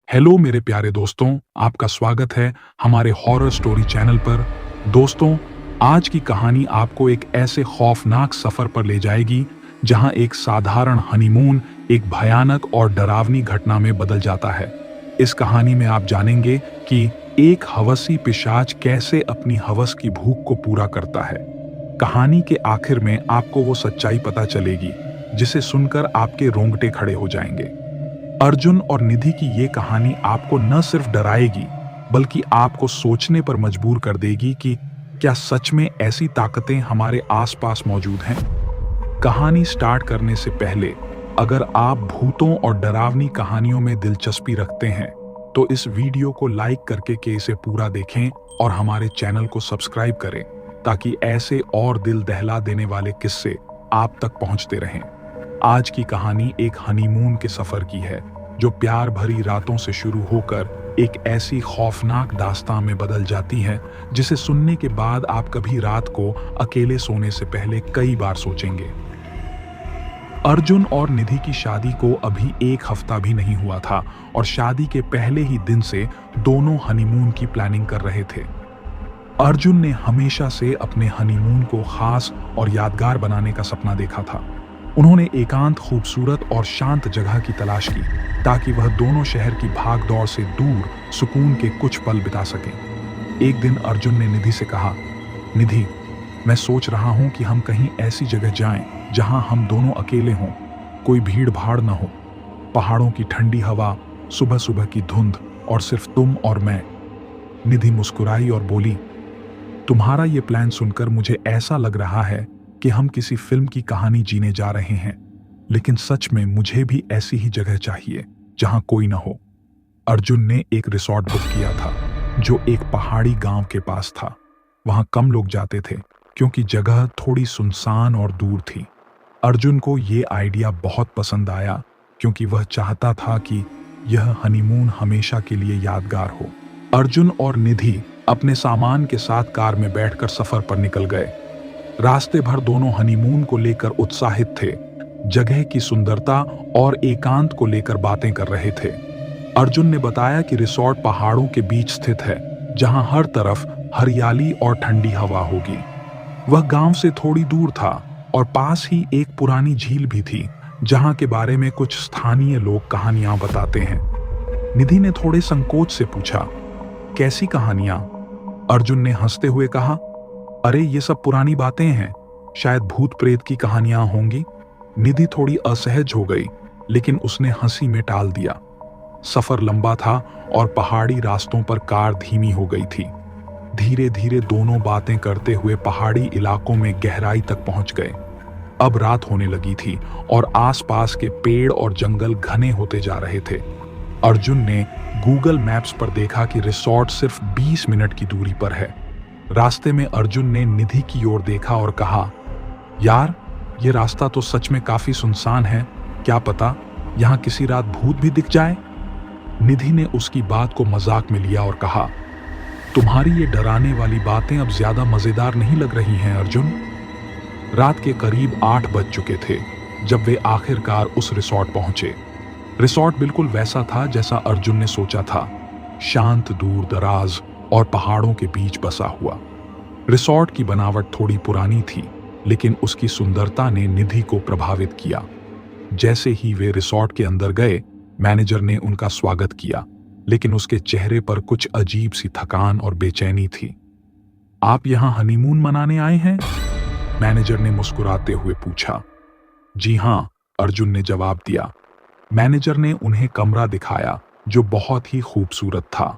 Hello मेरे प्यारे दोस्तों, आपका स्वागत है हमारे हॉरर स्टोरी चैनल पर। दोस्तों, आज की कहानी आपको एक ऐसे खौफनाक सफर पर ले जाएगी जहां एक साधारण हनीमून एक भयानक और डरावनी घटना में बदल जाता है। इस कहानी में आप जानेंगे कि एक हवसी पिशाच कैसे अपनी हवस की भूख को पूरा करता है। कहानी के आखिर में आपको वो सच्चाई पता चलेगी जिसे सुनकर आपके रोंगटे खड़े हो जाएंगे। अर्जुन और निधि की ये कहानी आपको न सिर्फ डराएगी बल्कि आपको सोचने पर मजबूर कर देगी कि क्या सच में ऐसी ताकतें हमारे आसपास मौजूद हैं। कहानी स्टार्ट करने से पहले अगर आप भूतों और डरावनी कहानियों में दिलचस्पी रखते हैं तो इस वीडियो को लाइक करके के इसे पूरा देखें और हमारे चैनल को सब्सक्राइब करें ताकि ऐसे और दिल दहला देने वाले किस्से आप तक पहुंचते रहें। आज की कहानी एक हनीमून के सफर की है जो प्यार भरी रातों से शुरू होकर एक ऐसी खौफनाक दास्तां में बदल जाती है जिसे सुनने के बाद आप कभी रात को अकेले सोने से पहले कई बार सोचेंगे। अर्जुन और निधि की शादी को अभी एक हफ्ता भी नहीं हुआ था और शादी के पहले ही दिन से दोनों हनीमून की प्लानिंग कर रहे थे। अर्जुन ने हमेशा से अपने हनीमून को खास और यादगार बनाने का सपना देखा था। उन्होंने एकांत, खूबसूरत और शांत जगह की तलाश की ताकि वह दोनों शहर की भागदौड़ से दूर सुकून के कुछ पल बिता सकें। एक दिन अर्जुन ने निधि से कहा, निधि, मैं सोच रहा हूं कि हम कहीं ऐसी जगह जाएं जहां हम दोनों अकेले हों, कोई भीड़ भाड़ न हो, पहाड़ों की ठंडी हवा, सुबह सुबह की धुंध और सिर्फ तुम और मैं। निधि मुस्कुराई और बोली, तुम्हारा ये प्लान सुनकर मुझे ऐसा लग रहा है कि हम किसी फिल्म की कहानी जीने जा रहे हैं, लेकिन सच में मुझे भी ऐसी ही जगह चाहिए जहां कोई न हो। अर्जुन ने एक रिसॉर्ट बुक किया था जो एक पहाड़ी गांव के पास था। वहां कम लोग जाते थे क्योंकि जगह थोड़ी सुनसान और दूर थी। अर्जुन को ये आइडिया बहुत पसंद आया क्योंकि वह चाहता था कि यह हनीमून हमेशा के लिए यादगार हो। अर्जुन और निधि अपने सामान के साथ कार में बैठकर सफर पर निकल गए। रास्ते भर दोनों हनीमून को लेकर उत्साहित थे, जगह की सुंदरता और एकांत को लेकर बातें कर रहे थे। अर्जुन ने बताया कि रिसॉर्ट पहाड़ों के बीच स्थित है जहां हर तरफ हरियाली और ठंडी हवा होगी। वह गांव से थोड़ी दूर था और पास ही एक पुरानी झील भी थी जहां के बारे में कुछ स्थानीय लोग कहानियां बताते हैं। निधि ने थोड़े संकोच से पूछा, कैसी कहानियां? अर्जुन ने हंसते हुए कहा, अरे ये सब पुरानी बातें हैं, शायद भूत प्रेत की कहानियां होंगी। निधि थोड़ी असहज हो गई लेकिन उसने हंसी में टाल दिया। सफर लंबा था और पहाड़ी रास्तों पर कार धीमी हो गई थी। धीरे धीरे दोनों बातें करते हुए पहाड़ी इलाकों में गहराई तक पहुंच गए। अब रात होने लगी थी और आसपास के पेड़ और जंगल घने होते जा रहे थे। अर्जुन ने गूगल मैप्स पर देखा कि रिसॉर्ट सिर्फ 20 मिनट की दूरी पर है। रास्ते में अर्जुन ने निधि की ओर देखा और कहा, यार, ये रास्ता तो सच में काफी सुनसान है, क्या पता यहाँ किसी रात भूत भी दिख जाए। निधि ने उसकी बात को मजाक में लिया और कहा, तुम्हारी ये डराने वाली बातें अब ज्यादा मजेदार नहीं लग रही हैं अर्जुन। रात के करीब 8 बज चुके थे जब वे आखिरकार उस रिसॉर्ट पहुंचे। रिसॉर्ट बिल्कुल वैसा था जैसा अर्जुन ने सोचा था, शांत, दूर दराज और पहाड़ों के बीच बसा हुआ। रिसॉर्ट की बनावट थोड़ी पुरानी थी लेकिन उसकी सुंदरता ने निधि को प्रभावित किया। जैसे ही वे रिसॉर्ट के अंदर गए, मैनेजर ने उनका स्वागत किया लेकिन उसके चेहरे पर कुछ अजीब सी थकान और बेचैनी थी। आप यहां हनीमून मनाने आए हैं? मैनेजर ने मुस्कुराते हुए पूछा। जी हां, अर्जुन ने जवाब दिया। मैनेजर ने उन्हें कमरा दिखाया जो बहुत ही खूबसूरत था।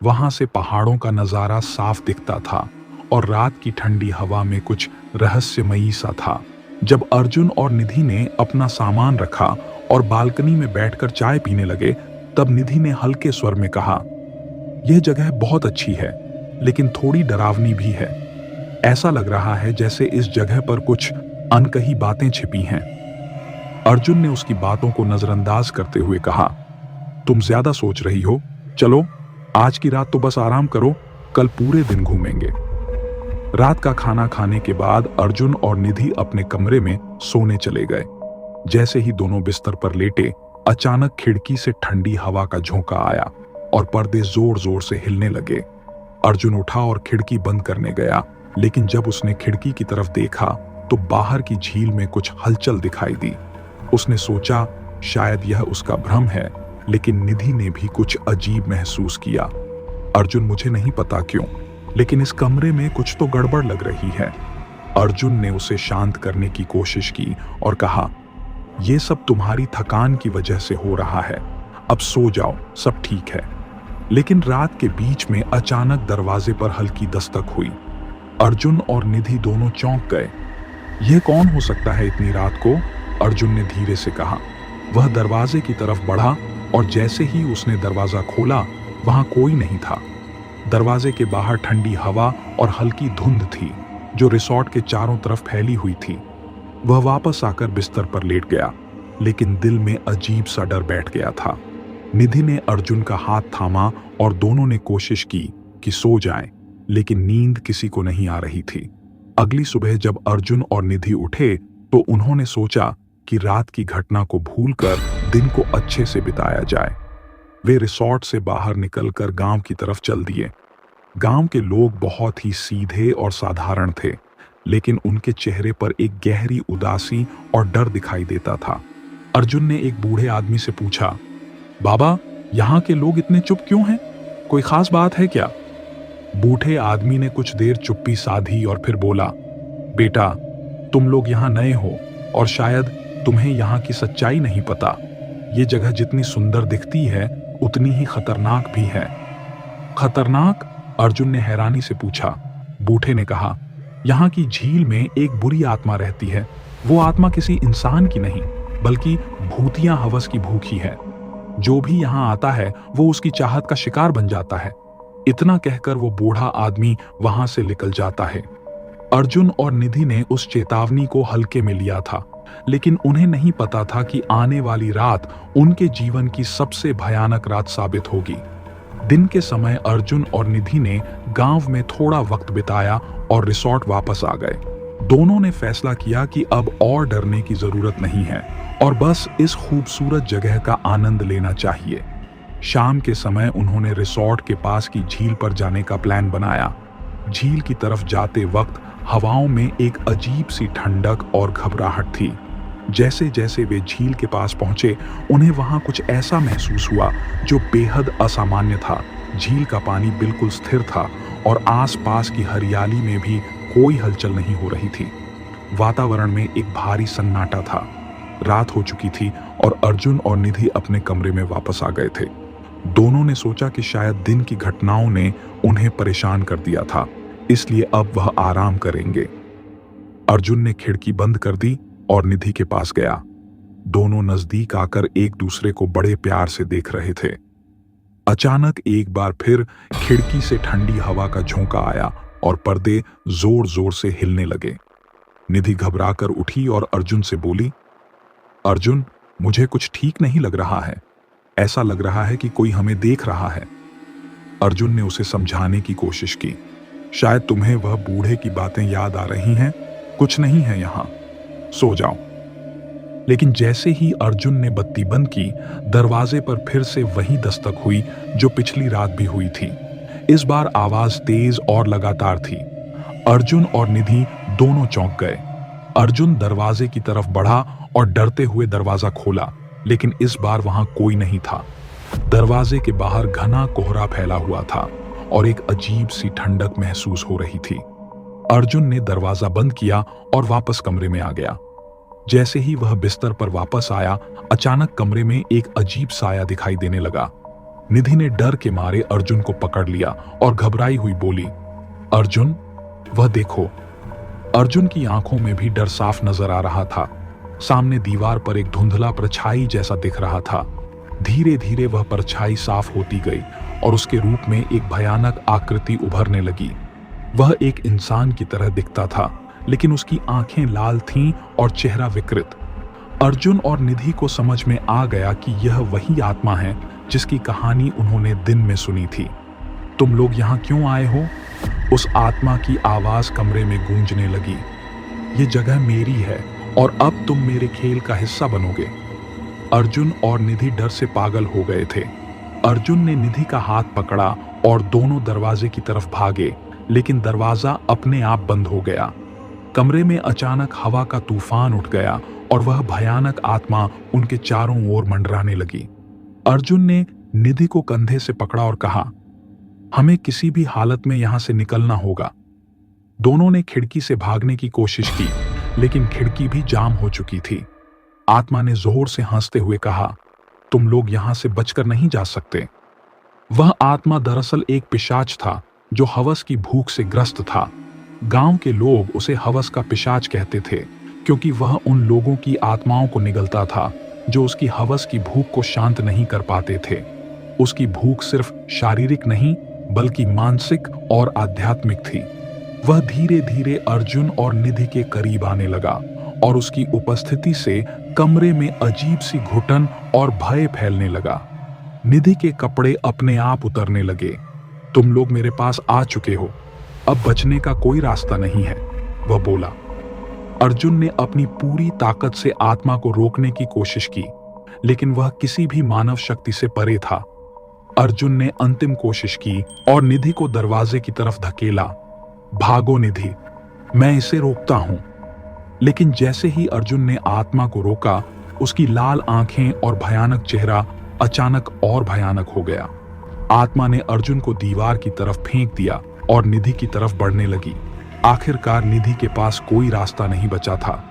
वहां से पहाड़ों का नजारा साफ दिखता था और रात की ठंडी हवा में कुछ रहस्यमयी सा था। जब अर्जुन और निधि ने अपना सामान रखा और बालकनी में बैठकर चाय पीने लगे, तब निधि ने हल्के स्वर में कहा, यह जगह बहुत अच्छी है लेकिन थोड़ी डरावनी भी है। ऐसा लग रहा है जैसे इस जगह पर कुछ अनकही बातें छिपी हैं। अर्जुन ने उसकी बातों को नजरअंदाज करते हुए कहा, तुम ज्यादा सोच रही हो, चलो आज की रात तो बस आराम करो, कल पूरे दिन घूमेंगे। रात का खाना खाने के बाद अर्जुन और निधि अपने कमरे में सोने चले गए। जैसे ही दोनों बिस्तर पर लेटे, अचानक खिड़की से ठंडी हवा का झोंका आया और पर्दे जोर जोर से हिलने लगे। अर्जुन उठा और खिड़की बंद करने गया, लेकिन जब उसने खिड़की की तरफ देखा तो बाहर की झील में कुछ हलचल दिखाई दी। उसने सोचा शायद यह उसका भ्रम है, लेकिन निधि ने भी कुछ अजीब महसूस किया। अर्जुन, मुझे नहीं पता क्यों, लेकिन इस कमरे में कुछ तो गड़बड़ लग रही है। अर्जुन ने उसे शांत करने की कोशिश की और कहा, यह सब तुम्हारी थकान की वजह से हो रहा है, अब सो जाओ, सब ठीक है। लेकिन रात के बीच में अचानक दरवाजे पर हल्की दस्तक हुई। अर्जुन और निधि दोनों चौंक गए। यह कौन हो सकता है इतनी रात को? अर्जुन ने धीरे से कहा। वह दरवाजे की तरफ बढ़ा और जैसे ही उसने दरवाजा खोला, वहां कोई नहीं था। दरवाजे के बाहर ठंडी हवा और हल्की धुंध थी जो रिसॉर्ट के चारों तरफ फैली हुई थी। वह वापस आकर बिस्तर पर लेट गया, लेकिन दिल में अजीब सा डर बैठ गया था। निधि ने अर्जुन का हाथ थामा और दोनों ने कोशिश की कि सो जाएं, लेकिन नींद किसी को नहीं आ रही थी। अगली सुबह जब अर्जुन और निधि उठे तो उन्होंने सोचा कि रात की घटना को भूलकर दिन को अच्छे से बिताया जाए। वे रिसॉर्ट से बाहर निकलकर गांव की तरफ चल दिए। गांव के लोग बहुत ही सीधे और साधारण थे, लेकिन उनके चेहरे पर एक गहरी उदासी और डर दिखाई देता था। अर्जुन ने एक बूढ़े आदमी से पूछा, बाबा, यहाँ के लोग इतने चुप क्यों हैं? कोई खास बात है क्या? बूढ़े आदमी ने कुछ देर चुप्पी साधी और फिर बोला, बेटा, तुम लोग यहाँ नए हो और शायद तुम्हें यहाँ की सच्चाई नहीं पता। ये जगह जितनी सुंदर दिखती है उतनी ही खतरनाक भी है। खतरनाक? अर्जुन ने हैरानी से पूछा। बूढ़े ने कहा, यहाँ की झील में एक बुरी आत्मा रहती है। वो आत्मा किसी इंसान की नहीं, बल्कि भूतिया हवस की भूखी है। जो भी यहाँ आता है वो उसकी चाहत का शिकार बन जाता है। इतना कहकर वो बूढ़ा आदमी वहां से निकल जाता है। अर्जुन और निधि ने उस चेतावनी को हल्के में लिया था, लेकिन उन्हें नहीं पता था कि आने वाली रात उनके जीवन की सबसे भयानक रात साबित होगी। दिन के समय अर्जुन और निधि ने गांव में थोड़ा वक्त बिताया और रिसॉर्ट वापस आ गए। दोनों ने फैसला किया कि अब और डरने की जरूरत नहीं है और बस इस खूबसूरत जगह का आनंद लेना चाहिए। शाम के समय उन्होंने रिसॉर्ट के पास की झील पर जाने का प्लान बनाया। झील की तरफ जाते वक्त हवाओं में एक अजीब सी ठंडक और घबराहट थी। जैसे जैसे वे झील के पास पहुंचे, उन्हें वहां कुछ ऐसा महसूस हुआ जो बेहद असामान्य था। झील का पानी बिल्कुल स्थिर था और आसपास की हरियाली में भी कोई हलचल नहीं हो रही थी। वातावरण में एक भारी सन्नाटा था। रात हो चुकी थी और अर्जुन और निधि अपने कमरे में वापस आ गए थे। दोनों ने सोचा कि शायद दिन की घटनाओं ने उन्हें परेशान कर दिया था, इसलिए अब वह आराम करेंगे। अर्जुन ने खिड़की बंद कर दी और निधि के पास गया। दोनों नजदीक आकर एक दूसरे को बड़े प्यार से देख रहे थे। अचानक एक बार फिर खिड़की से ठंडी हवा का झोंका आया और पर्दे जोर जोर से हिलने लगे। निधि घबराकर उठी और अर्जुन से बोली, अर्जुन, मुझे कुछ ठीक नहीं लग रहा है। ऐसा लग रहा है कि कोई हमें देख रहा है। अर्जुन ने उसे समझाने की कोशिश की, शायद तुम्हें वह बूढ़े की बातें याद आ रही हैं। कुछ नहीं है यहां, सो जाओ। लेकिन जैसे ही अर्जुन ने बत्ती बंद की, दरवाजे पर फिर से वही दस्तक हुई जो पिछली रात भी हुई थी। इस बार आवाज तेज और लगातार थी। अर्जुन और निधि दोनों चौंक गए। अर्जुन दरवाजे की तरफ बढ़ा और डरते हुए दरवाजा खोला, लेकिन इस बार वहां कोई नहीं था। दरवाजे के बाहर घना कोहरा फैला हुआ था और एक अजीब सी ठंडक महसूस हो रही थी। अर्जुन ने दरवाजा बंद किया और वापस कमरे में आ गया। जैसे ही वह बिस्तर पर वापस आया, अचानक कमरे में एक अजीब साया दिखाई देने लगा। निधि ने डर के मारे अर्जुन को पकड़ लिया और घबराई हुई बोली, अर्जुन, वह देखो। अर्जुन की आंखों में भी डर साफ नजर आ रहा था। सामने दीवार पर एक धुंधला परछाई जैसा दिख रहा था। धीरे धीरे वह परछाई साफ होती गई और उसके रूप में एक भयानक आकृति उभरने लगी। वह एक इंसान की तरह दिखता था, लेकिन उसकी आंखें लाल थीं और चेहरा विकृत। अर्जुन और निधि को समझ में आ गया कि यह वही आत्मा है जिसकी कहानी उन्होंने दिन में सुनी थी। तुम लोग यहाँ क्यों आए हो? उस आत्मा की आवाज कमरे में गूंजने लगी। ये जगह मेरी है और अब तुम मेरे खेल का हिस्सा बनोगे। अर्जुन और निधि डर से पागल हो गए थे। अर्जुन ने निधि का हाथ पकड़ा और दोनों दरवाजे की तरफ भागे, लेकिन दरवाजा अपने आप बंद हो गया। कमरे में अचानक हवा का तूफान उठ गया और वह भयानक आत्मा उनके चारों ओर मंडराने लगी। अर्जुन ने निधि को कंधे से पकड़ा और कहा, हमें किसी भी हालत में यहां से निकलना होगा। दोनों ने खिड़की से भागने की कोशिश की, लेकिन खिड़की भी जाम हो चुकी थी। आत्मा ने जोर से हंसते हुए कहा, तुम लोग यहां से बचकर नहीं जा सकते। वह आत्मा दरअसल एक पिशाच था जो हवस की भूख से ग्रस्त था। गांव के लोग उसे हवस का पिशाच कहते थे, क्योंकि वह उन लोगों की आत्माओं को निगलता था जो उसकी हवस की भूख को शांत नहीं कर पाते थे। उसकी भूख सिर्फ शारीरिक नहीं बल्कि मानसिक और आध्यात्मिक थी। वह धीरे धीरे अर्जुन और निधि के करीब आने लगा और उसकी उपस्थिति से कमरे में अजीब सी घुटन और भय फैलने लगा। निधि के कपड़े अपने आप उतरने लगे। तुम लोग मेरे पास आ चुके हो, अब बचने का कोई रास्ता नहीं है, वह बोला। अर्जुन ने अपनी पूरी ताकत से आत्मा को रोकने की कोशिश की, लेकिन वह किसी भी मानव शक्ति से परे था। अर्जुन ने अंतिम कोशिश की और निधि को दरवाजे की तरफ धकेला। भागो निधि, मैं इसे रोकता हूं। लेकिन जैसे ही अर्जुन ने आत्मा को रोका, उसकी लाल आंखें और भयानक चेहरा अचानक और भयानक हो गया। आत्मा ने अर्जुन को दीवार की तरफ फेंक दिया और निधि की तरफ बढ़ने लगी। आखिरकार निधि के पास कोई रास्ता नहीं बचा था।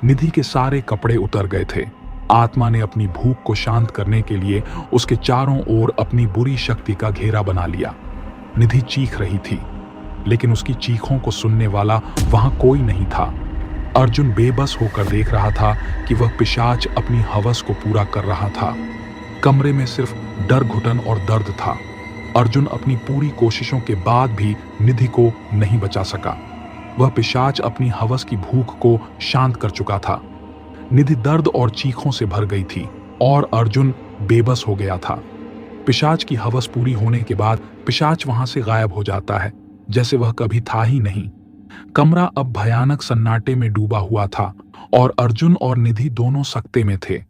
निधि के सारे कपड़े उतर गए थे। आत्मा ने अपनी भूख को शांत करने के लिए उसके चारों ओर अपनी बुरी शक्ति का घेरा बना लिया। निधि चीख रही थी, लेकिन उसकी चीखों को सुनने वाला वहां कोई नहीं था। अर्जुन बेबस होकर देख रहा था कि वह पिशाच अपनी हवस को पूरा कर रहा था। कमरे में सिर्फ डर, घुटन और दर्द था। अर्जुन अपनी पूरी कोशिशों के बाद भी निधि को नहीं बचा सका। वह पिशाच अपनी हवस की भूख को शांत कर चुका था। निधि दर्द और चीखों से भर गई थी और अर्जुन बेबस हो गया था। पिशाच की हवस पूरी होने के बाद पिशाच वहां से गायब हो जाता है, जैसे वह कभी था ही नहीं। कमरा अब भयानक सन्नाटे में डूबा हुआ था और अर्जुन और निधि दोनों सकते में थे।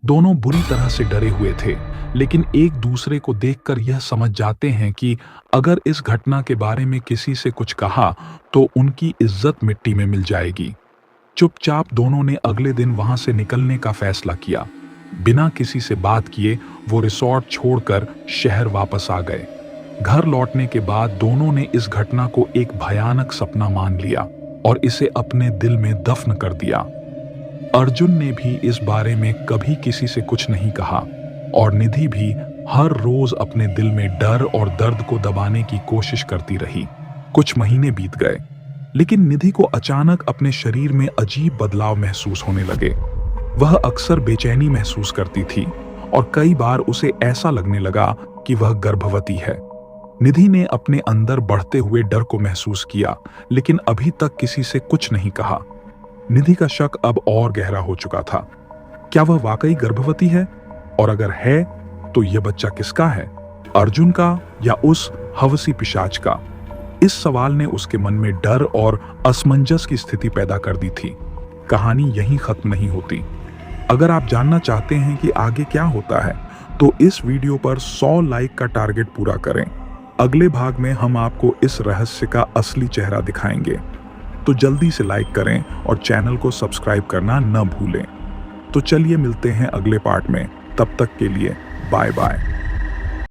दोनों बुरी तरह से डरे हुए थे, लेकिन एक दूसरे को देखकर यह समझ जाते हैं कि अगर इस घटना के बारे में किसी से कुछ कहा तो उनकी इज्जत मिट्टी में मिल जाएगी। चुपचाप दोनों ने अगले दिन वहां से निकलने का फैसला किया। बिना किसी से बात किए वो रिसोर्ट छोड़कर शहर वापस आ गए। घर लौटने के बाद दोनों ने इस घटना को एक भयानक सपना मान लिया और इसे अपने दिल में दफन कर दिया। अर्जुन ने भी इस बारे में कभी किसी से कुछ नहीं कहा और निधि भी हर रोज अपने दिल में डर और दर्द को दबाने की कोशिश करती रही। कुछ महीने बीत गए, लेकिन निधि को अचानक अपने शरीर में अजीब बदलाव महसूस होने लगे। वह अक्सर बेचैनी महसूस करती थी और कई बार उसे ऐसा लगने लगा कि वह गर्भवती है। निधि ने अपने अंदर बढ़ते हुए डर को महसूस किया, लेकिन अभी तक किसी से कुछ नहीं कहा। निधि का शक अब और गहरा हो चुका था। क्या वह वाकई गर्भवती है? और अगर है तो यह बच्चा किसका है, अर्जुन का या उस हवसी पिशाच का? इस सवाल ने उसके मन में डर और असमंजस की स्थिति पैदा कर दी थी। कहानी यहीं खत्म नहीं होती। अगर आप जानना चाहते हैं कि आगे क्या होता है तो इस वीडियो पर 100 लाइक का टारगेट पूरा करें। अगले भाग में हम आपको इस रहस्य का असली चेहरा दिखाएंगे, तो जल्दी से लाइक करें और चैनल को सब्सक्राइब करना न भूलें। तो चलिए मिलते हैं अगले पार्ट में। तब तक के लिए बाय बाय।